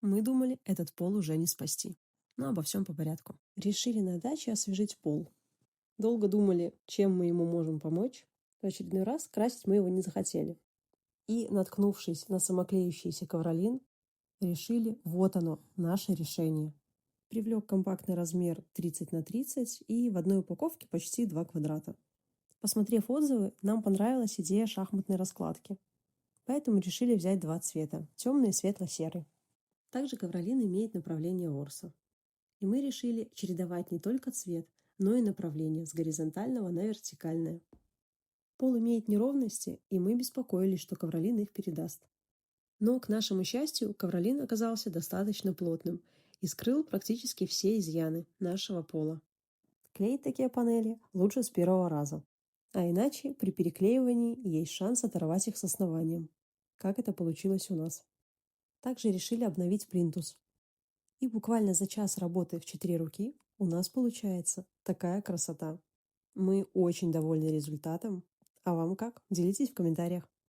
Мы думали, этот пол уже не спасти. Но обо всем по порядку. Решили на даче освежить пол. Долго думали, чем мы ему можем помочь. В очередной раз красить мы его не захотели. И, наткнувшись на самоклеющийся ковролин, решили, вот оно, наше решение. Привлек компактный размер 30 на 30 и в одной упаковке почти 2 квадрата. Посмотрев отзывы, нам понравилась идея шахматной раскладки. Поэтому решили взять 2 цвета – темный и светло-серый. Также ковролин имеет направление Орса. И мы решили чередовать не только цвет, но и направление с горизонтального на вертикальное. Пол имеет неровности, и мы беспокоились, что ковролин их передаст. Но, к нашему счастью, ковролин оказался достаточно плотным и скрыл практически все изъяны нашего пола. Клеить такие панели лучше с первого раза. А иначе при переклеивании есть шанс оторвать их с основанием, как это получилось у нас. Также решили обновить плинтус. И буквально за час работы в 4 руки у нас получается такая красота. Мы очень довольны результатом. А вам как? Делитесь в комментариях.